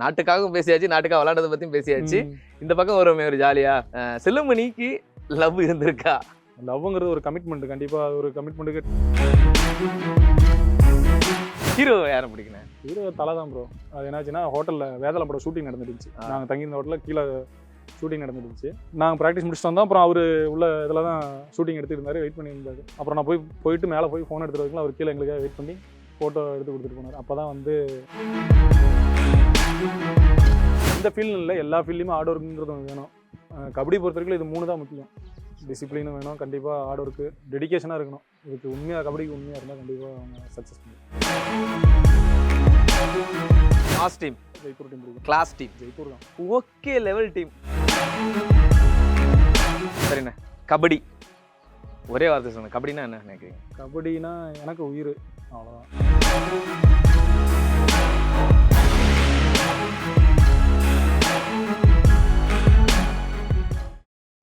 நாட்டுக்காகவும் பேசியாச்சு, நாட்டுக்காக விளையாடுறத பத்தியும் பேசியாச்சு. இந்த பக்கம் வருவோமே ஒரு ஜாலியா. செல்லுமணிக்கு லவ் இருந்திருக்கா? லவ்ங்கிறது ஒரு கமிட்மெண்ட். கண்டிப்பா ஒரு கமிட்மெண்ட்டுக்கு ஹீரோ யாரை பிடிக்கணும்? ஹீரோ தலை தான் ப்ரோ. அது என்னாச்சுன்னா ஹோட்டலில் வேதாள படம் ஷூட்டிங் நடந்துருந்துச்சு. நாங்கள் தங்கியிருந்த ஹோட்டலில் கீழே ஷூட்டிங் நடந்துருந்துச்சு. நாங்கள் ப்ராக்டிஸ் முடிச்சுட்டு வந்தோம். அப்புறம் அவர் உள்ள இதில் தான் ஷூட்டிங் எடுத்துருந்தாரு, வெயிட் பண்ணியிருந்தாரு. அப்புறம் நான் போயிட்டு மேலே போய் ஃபோன் எடுத்துகிட்டு வரலாம். அவர் கீழே எங்களுக்காக வெயிட் பண்ணி ஃபோட்டோ எடுத்து கொடுத்துட்டு போனார். அப்போ தான் வந்து இந்த ஃபீல்டு இல்லை, எல்லா ஃபீல்ட்லையுமே ஹார்ட் ஒர்க்குங்கிறது வேணும். கபடி பொறுத்த வரைக்கும் இது 3 தான் முக்கியம். டிசிப்ளினும் வேணும், கண்டிப்பாக ஹார்ட் ஒர்க்கு, டெடிக்கேஷனாக இருக்கணும். இதுக்கு உண்மையாக கபடிக்கு உண்மையாக இருந்தால் கண்டிப்பாக அவங்க சக்ஸஸ் பண்ணுவாங்க. மாஸ் டீம், ஜெய்ப்பூர் டீம் பிடிக்கும். கிளாஸ் டீம், ஜெய்ப்பூர் தான் ஓகே லெவல் டீம். சரிண்ணே, கபடி ஒரே வார்த்தை சொன்னேன். கபடினா என்ன நினைக்கிறீங்க? கபடினா எனக்கு உயிர், அவ்வளோதான்.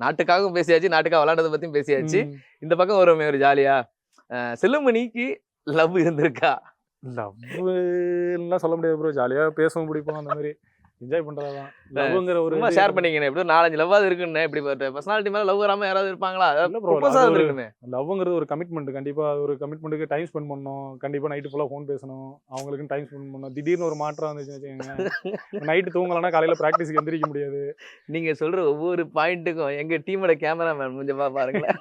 நாட்டுக்காகவும் பேசியாச்சு, நாட்டுக்காக விளையாடுறத பத்தியும் பேசியாச்சு. இந்த பக்கம் வருவோமே ஒரு ஜாலியா. செல்லுமணிக்கு லவ் இருந்திருக்கா? லவ்லாம் சொல்ல முடியாது ப்ரோ. ஜாலியாக பேசவும் பிடிப்போம், அந்த மாதிரி என்ஜாய் பண்ணுறதான் லவ்ங்கிற ஒரு ஷேர் பண்ணிக்கணும். எப்படி 4-5 லவ்வாது இருக்குன்னு இப்படி பர்சனாலிட்டி மேலே லவ் வராமல் யாராவது இருப்பாங்களா? இருக்குமே. லவ்ங்கிறது ஒரு கமிட்மெண்ட். கண்டிப்பாக ஒரு கமிட்மெண்ட்டுக்கு டைம் ஸ்பெண்ட் பண்ணணும். கண்டிப்பாக நைட்டு ஃபுல்லாக ஃபோன் பேசணும், அவங்களுக்குன்னு டைம் ஸ்பெண்ட் பண்ணணும். திடீர்னு ஒரு மாற்றம் வந்துச்சுன்னு வச்சுக்கோங்க, நைட்டு தூங்கலைன்னா காலையில் ப்ராக்டிஸ்க்கு எந்திரிக்க முடியாது. நீங்கள் சொல்கிற ஒவ்வொரு பாயிண்ட்டுக்கும் எங்கள் டீமோட கேமராமேன் கொஞ்சம் பாருங்களேன்.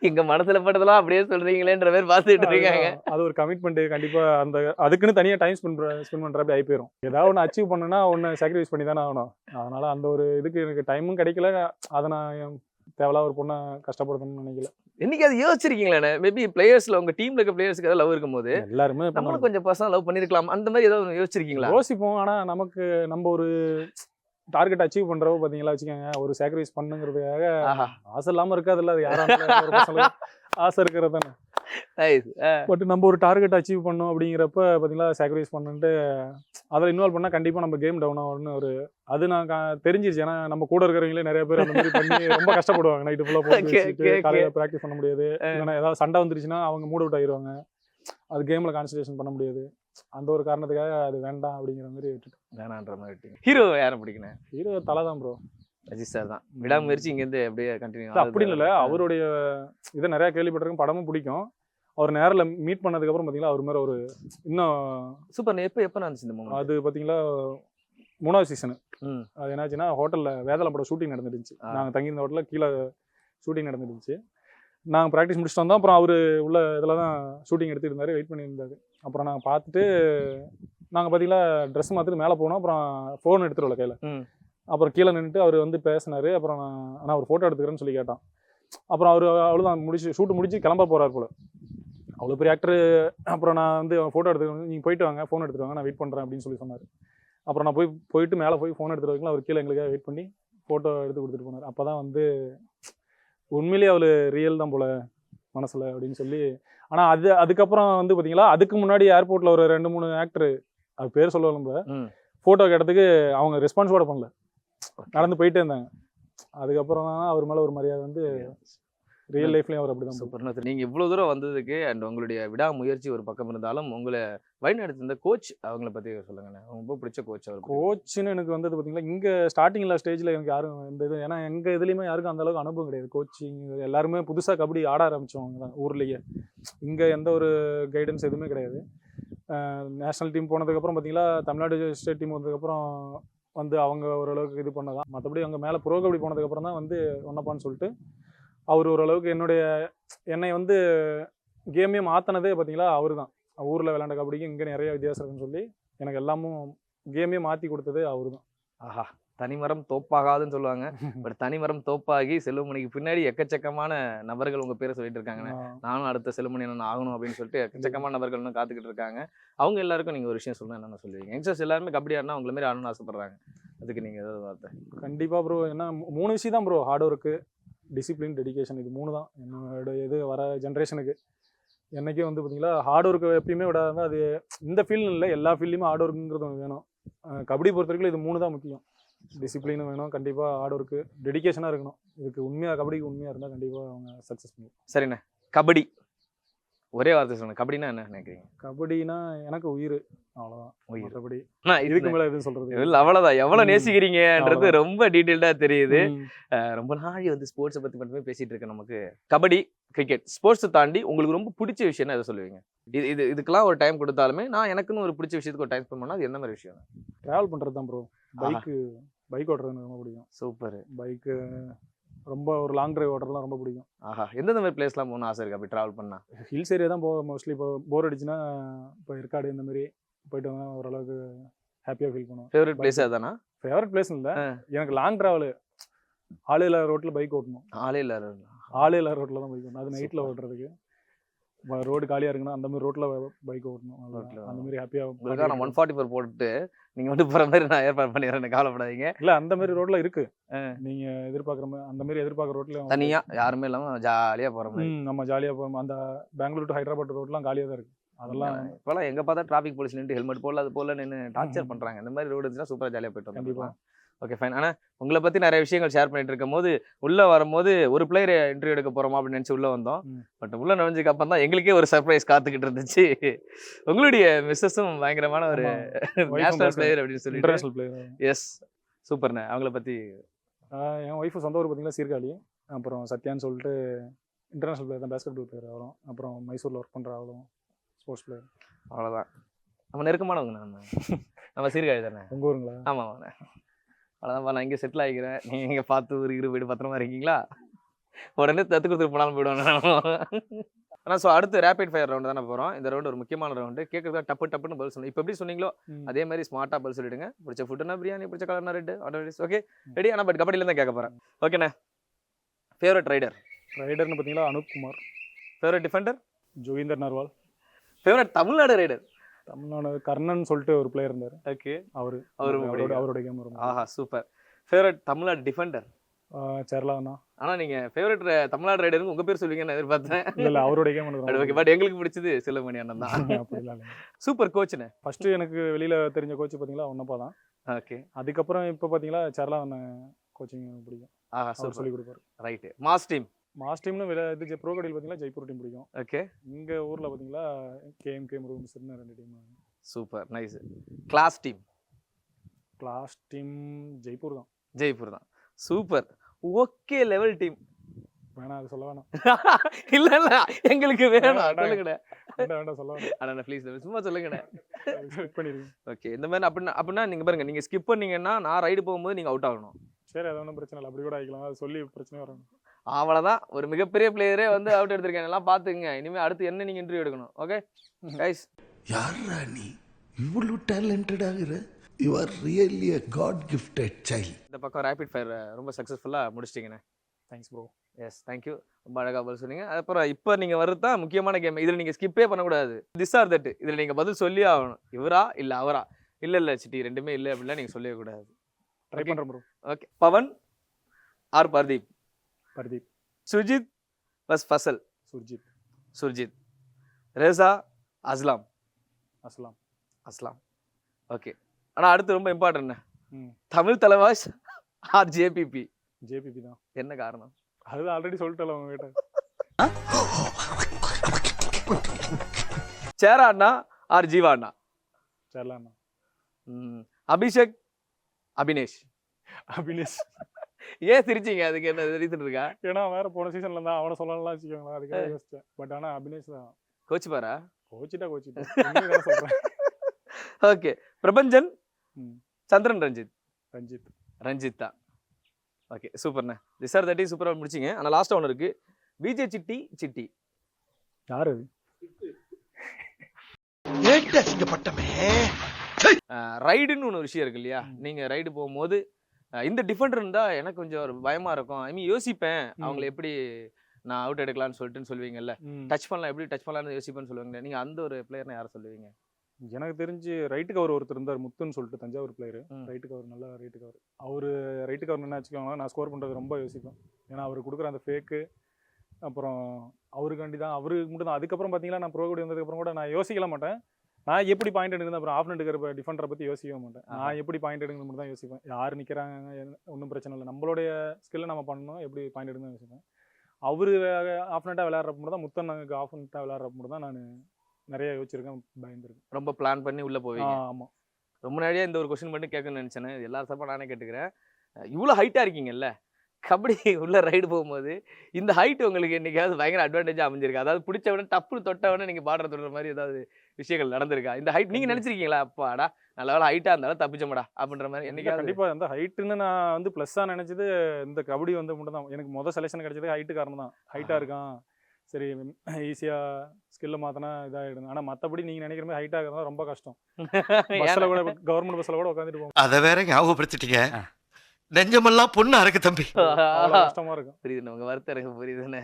எங்க மனசுல பட்டதெல்லாம் அப்படியே சொல்றீங்களேன்ற மாதிரி பார்த்துட்டு இருக்காங்க. அது ஒரு கமிட்மெண்ட். கண்டிப்பா அந்த அதுக்குன்னு தனியா டைம் ஸ்பெண்ட் பண்ற அப்படி ஆகி போயிடும். ஏதாவது ஒன்று அச்சீவ் பண்ணணும்னா ஒன்று சாக்ரிஃபைஸ் பண்ணி தானே ஆகணும். அதனால அந்த ஒரு இதுக்கு எனக்கு டைமும் கிடைக்கல. அதை நான் தேவையில்லாத ஒரு பொண்ணை கஷ்டப்படுத்தணும்னு நினைக்கல. என்னைக்கு அது யோசிச்சிருக்கீங்களே? மேபி பிளேயர்ஸ்ல உங்க டீம்ல இருக்க பிளேயர்ஸ்க்கு ஏதாவது லவ் இருக்கும் போது எல்லாருமே நம்மளும் கொஞ்சம் பர்சனல் லவ் பண்ணிருக்கலாம், அந்த மாதிரி ஏதாவது யோசிச்சிருக்கீங்களா? யோசிப்போம். ஆனா நமக்கு நம்ம ஒரு டார்கெட் அச்சீவ் பண்றவோ பாத்தீங்களா வச்சுக்கோங்க, ஒரு சாக்ரிஃபைஸ் பண்ணுங்கிறதுக்காக ஆசை இல்லாம இருக்காதுல்ல. அது யாராவது ஆசை இருக்கிறது தானே. பட் நம்ம ஒரு டார்கெட் அச்சீவ் பண்ணோம் அப்படிங்கிறப்ப பாத்தீங்களா சாக்ரிஃபைஸ் பண்ணிட்டு அதில் இன்வால்வ் பண்ணா கண்டிப்பா நம்ம கேம் டவுன் ஆகும்னு ஒரு அது நான் தெரிஞ்சிருச்சு. ஏன்னா நம்ம கூட இருக்கிறவங்களே நிறைய பேர் அந்த மாதிரி பண்ணி ரொம்ப கஷ்டப்படுவாங்க. நைட்டு ஃபுல்லா போட்டு காலையில ப்ராக்டிஸ் பண்ண முடியாது. ஏன்னா ஏதாவது சண்டை வந்துருச்சுன்னா அவங்க மூட் அவுட் ஆயிடுவாங்க. அது கேம்ல கான்சன்ட்ரேஷன் பண்ண முடியாது. அந்த ஒரு காரணத்துக்காக அது வேண்டாம் அப்படிங்கிற மாதிரி விட்டுட்டேன். வேணான்ற மாதிரி. ஹீரோ யாரை பிடிக்கணும்? ஹீரோ தலை தான் ப்ரோ. அஜித் சார் தான். விடாமுயற்சி இங்கேருந்து அப்படியே கண்டினியூ. அப்படி இல்லை, அவருடைய இதை நிறைய கேள்விப்பட்டிருக்கேன், படமும் பிடிக்கும். அவர் நேரில் மீட் பண்ணதுக்கப்புறம் பார்த்தீங்களா அவர் மேலே ஒரு இன்னும் சூப்பர். எப்போ நடந்துச்சு இந்த மூமெண்ட்? அது பார்த்தீங்களா 3வது சீசனு. அது என்னாச்சுன்னா ஹோட்டலில் வேதாள படம் ஷூட்டிங் நடந்துருந்துச்சு. நாங்கள் தங்கியிருந்த ஹோட்டலில் கீழே ஷூட்டிங் நடந்துருந்துச்சு. நாங்கள் ப்ராக்டிஸ் முடிச்சுட்டு வந்தோம். அப்புறம் அவர் உள்ள இதில் தான் ஷூட்டிங் எடுத்துருந்தாரு, வெயிட் பண்ணியிருந்தாரு. அப்புறம் நாங்கள் பார்த்துட்டு நாங்கள் பார்த்தீங்களா ட்ரெஸ் மாற்றிட்டு மேலே போனோம். அப்புறம் ஃபோன் எடுத்துகிட்டு வரல கையில். அப்புறம் கீழே நின்றுட்டு அவர் வந்து பேசினார். அப்புறம் நான் ஒரு ஃபோட்டோ எடுத்துக்கிறேன்னு சொல்லி கேட்டான். அப்புறம் அவர் அவ்வளோதான் ஷூட்டு முடிச்சு கிளம்ப போகிறார் போல். அவ்வளோ பெரிய ஆக்டர். அப்புறம் நான் வந்து ஃபோட்டோ எடுத்துக்கிறேன், நீங்கள் போயிட்டு வாங்க, ஃபோன் எடுத்துட்டு வாங்க, நான் வெயிட் பண்ணுறேன் அப்படின்னு சொல்லி சொன்னார். அப்புறம் நான் போயிட்டு மேலே போய் ஃபோன் எடுத்துகிட்டு வைக்கலாம். அவர் கீழே எங்களுக்காக வெயிட் பண்ணி ஃபோட்டோ எடுத்து கொடுத்துட்டு போனார். அப்போ தான் வந்து உண்மையிலேயே அவள் ரியல் தான் போல மனசில் அப்படின்னு சொல்லி. ஆனால் அதுக்கப்புறம் வந்து பார்த்தீங்களா அதுக்கு முன்னாடி ஏர்போர்ட்டில் ஒரு 2-3 ஆக்டர், அது பேர் சொல்ல நம்ம ஃபோட்டோ கேட்டதுக்கு அவங்க ரெஸ்பான்ஸோட பண்ணல, நடந்து போயிட்டே இருந்தாங்க. அதுக்கப்புறம் தான் அவர் மேலே ஒரு மரியாதை வந்து ரியல் லைஃப்லேயும் அவர் அப்படி தான். சூப்பர். நீங்கள் இவ்வளோ தூரம் வந்ததுக்கு அண்ட் உங்களுடைய விடாமுயற்சி ஒரு பக்கம் இருந்தாலும் உங்களை வழிநடத்திருந்த கோச் அவங்கள பற்றி சொல்லுங்களேன். ரொம்ப பிடிச்ச கோச் அவர். கோச்சுன்னு எனக்கு வந்தது பார்த்தீங்களா இங்கே ஸ்டார்டிங்கில் ஸ்டேஜில் எனக்கு யாரும் இந்த இது, ஏன்னா எங்கள் இதுலேயுமே யாருக்கும் அந்தளவுக்கு அனுபவம் கிடையாது. கோச்சிங் எல்லாருமே புதுசாக கபடி ஆட ஆரம்பித்தவங்க தான் ஊர்லேயே. இங்கே எந்த ஒரு கைடன்ஸ் எதுவுமே கிடையாது. நேஷ்னல் டீம் போனதுக்கப்புறம் பார்த்தீங்களா தமிழ்நாடு ஸ்டேட் டீம் வந்ததுக்கப்புறம் வந்து அவங்க ஓரளவுக்கு இது பண்ணதான். மற்றபடி அவங்க மேலே ப்ரோ கபடி போனதுக்கப்புறம் தான் வந்து ஒன்னப்பான்னு சொல்லிட்டு அவர் ஓரளவுக்கு என்னை வந்து கேமே மாற்றினதே பார்த்தீங்களா அவர் தான். ஊரில் விளையாண்ட கபடிக்கு இங்கே நிறைய வித்தியாசம் இருக்குன்னு சொல்லி எனக்கு எல்லாமும் கேமே மாற்றி கொடுத்தது அவர் தான். ஆஹா, தனிமரம் தோப்பாகாதுன்னு சொல்லுவாங்க. பட் தனிமரம் தோப்பாகி செல்வமணிக்கு பின்னாடி எக்கச்சக்கமான நபர்கள் உங்கள் பேரை சொல்லிட்டு இருக்காங்க. நானும் அடுத்த செல்வமணி என்ன ஆகணும் அப்படின்னு சொல்லிட்டு எக்கச்சக்கமான நபர்கள் இன்னும் காத்துக்கிட்டு இருக்காங்க. அவங்க எல்லாருக்கும் நீங்கள் ஒரு விஷயம் சொல்லணும், என்னென்ன சொல்லுவீங்க? யங்ஸ்டர்ஸ் எல்லாருமே கபடி ஆடினா உங்களை மாதிரி ஆடணும்னு ஆசைப்படுறாங்க. அதுக்கு நீங்கள் ஏதாவது வார்த்தை? கண்டிப்பாக ப்ரோ. ஏன்னா 3 விஷயம் தான் bro, hard work, discipline, dedication. இது 3 தான் என்னோட இது வர ஜென்ரேஷனுக்கு. என்றைக்கே வந்து பார்த்தீங்களா ஹார்ட் ஒர்க்கு எப்பயுமே விடாது. அது இந்த ஃபீல்டு இல்லை, எல்லா ஃபீல்ட்லையுமே ஹார்ட் ஒர்க்குங்கிறது வேணும். கபடி பொறுத்த வரைக்கும் இது 3 தான் முக்கியம். டிசிப்ளினும் வேணும், கண்டிப்பாக ஹார்ட் ஒர்க்கு, டெடிக்கேஷனாக இருக்கணும். இதுக்கு உண்மையாக கபடிக்கு உண்மையாக இருந்தால் கண்டிப்பாக அவங்க சக்ஸஸ் பண்ணுவோம். சரிண்ணே, கபடி ஒரே வார்த்தை சொல்லுங்க, கபடினா என்ன நினைக்கிறீங்க? கபடினா எனக்கு உயிர், அவ்வளவுதான். உயிர். மற்றபடி ஆனா, இதுக்கு மேல எதுவும் சொல்றது இல்ல அவ்வளவுதான். எவ்வளவு நேசிக்கிறீங்கன்றது அவ்வளவுதான். ரொம்ப டீடைல்டா தெரியுது. ம். ரொம்ப நாளி வந்து ஸ்போர்ட்ஸை பத்தி மட்டுமே பேசிட்டு இருக்க நமக்கு கபடி, கிரிக்கெட், ஸ்போர்ட்ஸை தாண்டி உங்களுக்கு ரொம்ப பிடிச்ச விஷயம்னா எதை சொல்லுவீங்க? இதுக்கெல்லாம் ஒரு டைம் கொடுத்தாலுமே நான் எனக்குன்னு ஒரு பிடிச்ச விஷயத்துக்கு ஒரு டைம் ஸ்பெண்ட் பண்ணா அது என்ன மாதிரி விஷயம்? டிராவல் பண்றது தான் ப்ரோ. பைக் ஓட்டுறது எனக்கு ரொம்ப பிடிக்கும். சூப்பர். பைக்கு ரொம்ப ஒரு லாங் டிரைவ் ஓட்டுறதுலாம் ரொம்ப பிடிக்கும். ஆஹா, எந்தெந்த மாதிரி பிளேஸ்லாம் போகணும்னு ஆசை இருக்கு அப்படி டிராவல் பண்ணா? ஹில்ஸ் ஏரியா தான் மோஸ்ட்லி. இப்போ போர் அடிச்சுன்னா இப்போ ஏற்காடு இந்த மாதிரி போயிட்டு வந்தா ஓரளவுக்கு ஹாப்பியாக ஃபீல் பண்ணுவோம். ஃபேவரட் பிளேஸ் அதானா? ஃபேவரட் பிளேஸ் இல்லை, எனக்கு லாங் டிராவல் ஆளே இல்லாத ரோட்டில் பைக் ஓட்டணும். ஆளே இல்ல. ஆளே இல்லாத ரோட்டில் தான் பைக் ஓட்டணும். அது நைட்டில் ஓட்டுறதுக்கு ரோடு காலியாக இருக்குன்னா அந்த மாதிரி ரோட்டில் பைக் ஓட்டணும். அந்த மாதிரி ஹாப்பியாக. நான் 144 போட்டுட்டு நீங்க வந்து போற மாதிரி நான் ஏற்பாடு பண்ணிடுறேன், கவலைப்படாதீங்க. இல்லை அந்த மாதிரி ரோட்ல இருக்கு. நீங்க எதிர்பார்க்குற மாதிரி அந்த மாதிரி எதிர்பார்க்குற ரோட்ல தனியா யாருமே இல்லாம ஜாலியா போற மாதிரி. நம்ம ஜாலியாக போகிறோம். அந்த பெங்களூர் டு ஹைதராபாத் ரோட்லாம் காலியாக தான் இருக்கு. அதெல்லாம் இப்பெல்லாம் எங்க பார்த்தா டிராஃபிக் போலீஸ் நின்று ஹெல்மெட் போடல அது போல நின்று டார்ச்சர் பண்றாங்க. இந்த மாதிரி ரோடு இருந்துச்சுன்னா சூப்பரா ஜாலியா போயிட்டு கண்டிப்பா. வந்துடலாம். Okay fine. ஆனா உங்களை பத்தி நிறைய விஷயங்கள் ஷேர் பண்ணிட்டு இருக்கும் போது உள்ள வரும்போது ஒரு பிளேயர் இன்டர்வியூ எடுக்க போறோமா அப்படின்னு நினைச்சு உள்ள வந்தோம். பட் உள்ள நுழைஞ்சதுக்கு அப்புறம் தான் எங்களுக்கே ஒரு சர்ப்ரைஸ் காத்துக்கிட்டு இருந்துச்சு. உங்களுடைய மிஸ்ஸஸும் பயங்கரமான ஒரு நேஷனல் பிளேயர் அப்படின்னு சொல்லி. International player. எஸ், சூப்பர்ண்ணே. அவங்கள பத்தி என் ஒய்ஃபு சொந்த ஊர் பார்த்தீங்கன்னா சீர்காழி. அப்புறம் சத்யான்னு சொல்லிட்டு இன்டர்நேஷனல் பிளேயர் தான், பேஸ்கெட் பால் பிளேயர். அவரும் அப்புறம் மைசூரில் ஒர்க் பண்ணுற அவரும் ஸ்போர்ட்ஸ் பிளேயர். அவ்வளோதான். நம்ம நெருக்கமானவங்க நம்ம சீர்காழி தானே. உங்கள் ஊருங்களா? ஆமாம். அவ்வளோதான்ப்பா, நான் இங்கே செட்டில் ஆகிக்கிறேன், நீங்கள் இங்கே பார்த்து ஒரு வீடு பத்திரமா இருக்கீங்களா? உடனே தத்து கொடுத்துட்டு போனாலும் போயிடுவாங்க. ஆனால் ஸோ அடுத்து ரேபிட் ஃபயர் ரவுண்டு தானே போகிறோம். இந்த ரவுண்டு ஒரு முக்கியமான ரவுண்டு. கேட்குறதா டப்புன்னு பதில் சொல்லணும். இப்போ எப்படி சொன்னீங்களோ அதே மாதிரி ஸ்மார்ட்டாக பதில் சொல்லிடுங்க. பிடிச்ச ஃபுட்டுனா பிரியாணி, பிடிச்ச கலர்னா ரெட்டு, ஆட்டோடிஸ். Okay ready? ஆனால் பட் கபடியிலேருந்து கேட்க போகிறேன். ஓகேண்ணே. ஃபேவரட் ரைடர்னு பார்த்தீங்களா Anup Kumar. Favourite defender Joginder Narwal. Favourite Tamil Nadu raider Tamil Nadu Karnan சொல்லிட்டு ஒரு பிளேயர் இருந்தார். ஓகே, அவரோட கேம் வரும். ஆஹா, சூப்பர். ஃபேவரட் தமிழ்நாடு டிஃபெண்டர் சேரலாண்ணா. ஆனா நீங்க ஃபேவரட் தமிழ்நாடு ரைடருக்கு உங்க பேர் சொல்லுவீங்கன்னு எதிர்பார்த்தேன். இல்ல அவரோட கேம் ஓகே, பட் எங்களுக்கு பிடிச்சது செல்வமணி அண்ணன் தான். அப்படிலாம் இல்லை. சூப்பர் கோச்னே. ஃபர்ஸ்ட் எனக்கு வெளியில தெரிஞ்ச கோச் பாத்தீங்களா ஒன்னப்பா தான். ஓகே. அதுக்கப்புறம் இப்போ பாத்தீங்களா சேரலா கோச்சிங் பிடிக்கும். ஆஹா, அவர் சொல்லி கொடுப்பாரு. ரைட். மாஸ் டீம்னு இது ப்ரோ கபடியில் பாத்தீங்களா ஜெய்ப்பூர் டீம் பிடிக்கும். ஓகே. இங்க ஊர்ல பாத்தீங்களா கேஎம்கே முருகன்ஸ்னு 2 team. Super, nice. Class team Jaipur தான். சூப்பர். ஓகே, லெவல் டீம் வேணாம், அது சொல்ல வேணாம். இல்ல எங்களுக்கு வேணாம், சொல்லுங்கடா. வேண்டாம் சொல்ல வேணாம். அண்ணா ப்ளீஸ் சும்மா சொல்லுங்கடா. ஸ்கிப் பண்ணிடுங்க. ஓகே, இந்த மாதிரி அப்படின்னா நீங்க பாருங்க, நீங்க ஸ்கிப் பண்ணீங்கன்னா நான் ரைடு போகும்போது நீங்க அவுட் ஆகணும். சரி, அது ஒன்றும் பிரச்சனை இல்லை, அப்படி கூட ஆகிக்கலாம். அது சொல்லி பிரச்சனை வரும். அவ்வளோதான். ஒரு மிகப்பெரிய பிளேயரே வந்து அவுட் எடுத்திருக்கேன். எல்லாம் பார்த்துக்குங்க. இனிமேல் அடுத்து என்ன நீங்கள் இன்டர்வியூ எடுக்கணும். Okay guys. யாரா நீ இவ்வளவு டேலண்டட் ஆகுற? You are really a god gifted child. இந்த பக்கம் ரேபிட் ஃபயர் ரொம்ப சக்ஸஸ்ஃபுல்லாக முடிச்சிட்டிங்கண்ணே. Thanks bro. Yes, thank you. ரொம்ப அழகாக பதில் சொன்னீங்க. அப்புறம் இப்போ நீங்கள் வர்றது தான் முக்கியமான கேம். இதில் நீங்கள் ஸ்கிப்பே பண்ணக்கூடாது. This are that. இதில் நீங்கள் பதில் சொல்லி ஆகணும். இவரா இல்லை அவரா? இல்லை சிட்டி ரெண்டுமே இல்லை அப்படிலாம் நீங்கள் சொல்லவே கூடாது. ட்ரை பண்ணுறேன் bro. Okay. Pawan or Pardeep? Surjeet plus Fazel? Surjeet. Reza Aslam? Okay. ஆனால் அடுத்து ரொம்ப important, Tamil Thalaivas or JPP தான். என்ன காரணம்? அது ஆல்ரெடி சொல்லிட்டேன் உங்ககிட்ட. சேரா அண்ணா ஆர் ஜீவா அண்ணா? சேரலா அண்ணா. அபிஷேக் அபினேஷ்? ஏன் சிரிச்சிங்க? அதுக்கு என்ன ரீசன் இருக்கா? ஏன்னா வேற போன சீசன்ல இருந்தா அவனை சொல்லலாம் வச்சுக்கோங்களேன், அதுக்காக யோசிச்சேன். பட் ஆனா அபினேஷ் தான் கோச் பாரா? கோச்சிட்டா சொல்றேன். ஓகே. பிரபஞ்சன் சந்திரன் ரஞ்சித் தான். ஓகே, சூப்பர்ண்ணே. திஸ் ஆர் தட் சூப்பராக முடிச்சிங்க. ஆனால் லாஸ்ட்டாக ஒன்று இருக்கு. விஜய் சிட்டி யாரு? ரைடுன்னு ஒன்று விஷயம் இருக்கு இல்லையா? நீங்கள் ரைடு போகும்போது இந்த டிஃபெண்டர் இருந்தால் எனக்கு கொஞ்சம் ஒரு பயமாக இருக்கும். ஐ மீன் யோசிப்பேன், அவங்களை எப்படி நான் அவுட் எடுக்கலாம்னு சொல்லுவீங்கல்ல, டச் பண்ணலாம்னு யோசிப்பேன்னு சொல்லுவாங்க. நீங்கள் அந்த ஒரு பிளேயர்னா யாரை சொல்லுவீங்க? எனக்கு தெரிஞ்சு ரைட்டு கவர் ஒருத்தர் இருந்தார், முத்துன்னு சொல்லிட்டு, தஞ்சாவூர் பிளேயர். ரைட்டு கவர், நல்ல ரைட்டு கவர். அவர் ரைட்டு கவர் என்ன வச்சுக்கோங்க, நான் ஸ்கோர் பண்ணுறது ரொம்ப யோசிப்பேன். ஏன்னா அவர் கொடுக்குற அந்த ஃபேக்கு, அப்புறம் அவருக்காண்டி தான், அவருக்கு மட்டும் தான். அதுக்கப்புறம் பார்த்தீங்கன்னா நான் ப்ரோ கபடி வந்ததுக்கப்புறம் கூட நான் யோசிக்கல மாட்டேன். நான் எப்படி பாயிண்ட் எடுக்கிறது, அப்புறம் ஆஃப் நெட் இருக்கிற டிஃபெண்டரை பற்றி யோசிக்கவே மாட்டேன். நான் எப்படி பாயிண்ட் எடுக்கிறது மட்டும் தான் யோசிப்பேன். யார் நிற்கிறாங்க ஒன்றும் பிரச்சனை இல்லை, நம்மளுடைய ஸ்கில்லை நம்ம பண்ணணும், எப்படி பாயிண்ட் எடுக்கணும்னு யோசிப்பேன். அவரு ஆஃப் நெட்டாக விளையாடுறப்ப மட்டும் தான் முத்தன் நாங்கள் ஆஃப் நெட்டாக விளையாடுறப்ப மட்டும் தான் நான் நிறைய யோசிச்சிருக்கேன், பயந்துருக்கேன். ரொம்ப பிளான் பண்ணி உள்ள போவீங்க. ஆமாம். ரொம்ப நாளையே இந்த ஒரு கொஸ்டின் மட்டும் கேட்கணும்னு நினைச்சேன். எல்லா சார்பா நானே கேட்டுக்கிறேன். இவ்வளோ ஹைட்டா இருக்கீங்கல்ல, கபடி உள்ள ரைடு போகும்போது இந்த ஹைட் உங்களுக்கு என்னைக்காவது பயங்கர அட்வான்டேஜா அமைஞ்சிருக்கு? அதாவது பிடிச்ச உடனே டப்புன்னு தொட்ட உடனே நீங்க பார்டர் தொடுற மாதிரி ஏதாவது விஷயங்கள் நடந்திருக்கா? இந்த ஹைட் நீங்க நினைச்சிருக்கீங்களா? அப்பாடா நல்ல வேலை ஹைட்டா இருந்தாலும் தப்பிச்சோம்டா அப்படின்ற மாதிரி என்னைக்காவது? கண்டிப்பா அந்த ஹைட்டுன்னு நான் வந்து ப்ளஸ்ஸாக நினைச்சது இந்த கபடி வந்து மட்டும் தான். எனக்கு முதல் செலெக்ஷன் கிடைச்சது ஹைட்டு காரணம் தான். ஹைட்டாக இருக்கான், சரி ஈஸியாக ஸ்கில்லை மாற்றினா இதாகிடும். ஆனால் மற்றபடி நீங்கள் நினைக்கிற மாதிரி ஹைட்டாக இருந்தால் ரொம்ப கஷ்டம். பஸ்ஸில் கூட கவர்மெண்ட் பஸ்ஸில் கூட உட்காந்துட்டு போவோம், அதை வேற ஞாபகப்படுத்திட்டீங்க. நெஞ்சமெல்லாம் பொண்ணு அறக்கு தம்பி. அவ்வளோ கஷ்டமாக இருக்கும். புரியுதுண்ணே, உங்க வருத்தம் எனக்கு புரியுதுண்ணே.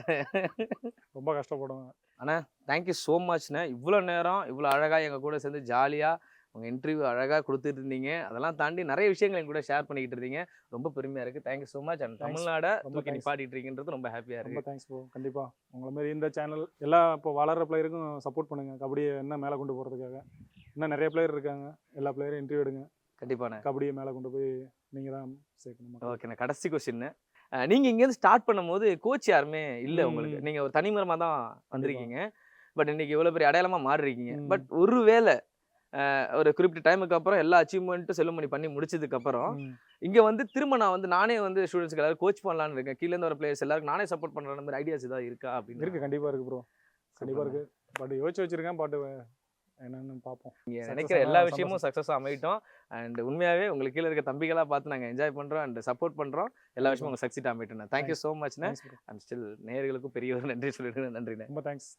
ரொம்ப கஷ்டப்படுவேன். Thank you so மச்ண்ணே. இவ்வளோ நேரம் இவ்வளோ அழகாக எங்கள் கூட சேர்ந்து ஜாலியாக உங்கள் இன்டர்வியூ அழகாக கொடுத்துட்டு இருந்தீங்க. அதெல்லாம் தாண்டி நிறைய விஷயங்கள் எங்க கூட ஷேர் பண்ணிக்கிட்டு இருந்தீங்க. ரொம்ப பெருமையாக இருக்குது. Thank you so much. அண்ட் தமிழ்நாடை தூக்கி நிப்பாட்டிட்டு இருக்கீங்கன்றது ரொம்ப ஹாப்பியாக ரொம்ப இருக்குது. Thanks bro. கண்டிப்பாக உங்களை மாதிரி இந்த சேனல் எல்லா இப்போ வளர்கிற பிளேயருக்கும் சப்போர்ட் பண்ணுங்கள், கபடியை என்ன மேலே கொண்டு போகிறதுக்காக. இன்னும் நிறைய பிளேயர் இருக்காங்க, எல்லா பிளேயரும் இன்டர்வியூ எடுங்க, கண்டிப்பாண்ணே. கபடியை மேலே கொண்டு போய் நீங்கள் தான் சேர்க்கணும். ஓகேண்ணே, கடைசி கொஸ்டின். நீங்கள் இங்கேருந்து ஸ்டார்ட் பண்ணும்போது கோச் யாருமே இல்லை உங்களுக்கு. நீங்கள் ஒரு தனிமரமாக தான் வந்திருக்கீங்க. பட் இன்னைக்கு இவ்வளோ பெரிய அடையாளமாக மாறிருக்கீங்க. பட் ஒருவேளை ஒரு குறிப்பிட்ட டைமுக்கு அப்புறம் எல்லா அச்சீவ்மெண்ட்டும் செல்லுமணி பண்ணி முடிச்சதுக்கு அப்புறம் இங்கே வந்து திரும்ப நான் வந்து நானே வந்து ஸ்டூடெண்ட்ஸ்க்கு எல்லாரும் கோச் பண்ணலான்னு இருக்கேன், கீழேருந்து வர பிளேயர்ஸ் எல்லாருக்கும் நானே சப்போர்ட் பண்ணுற மாதிரி ஐடியாஸ் ஏதாவது இருக்கா அப்படின்னு? இருக்குது, கண்டிப்பாக இருக்குது ப்ரோ, கண்டிப்பாக இருக்குது. பட் யோசிச்சு வச்சுருக்கேன், பட் என்னன்னு பார்ப்போம். நீங்கள் நினைக்கிற எல்லா விஷயமும் சக்ஸஸாக அமையட்டும். அண்ட் உண்மையாகவே உங்களுக்கு கீழே இருக்க தம்பிகளாக பார்த்து நாங்கள் என்ஜாய் பண்ணுறோம் அண்ட் சப்போர்ட் பண்ணுறோம். எல்லா விஷயமும் உங்கள் சக்ஸிட் அமையட்டும். தேங்க்யூ ஸோ மச்ண்ணே. அண்ட் ஸ்டில் நேயர்களுக்கும் பெரிய ஒரு நன்றி சொல்லிடுங்க. நன்றிண்ணே, ரொம்ப தேங்க்ஸ்.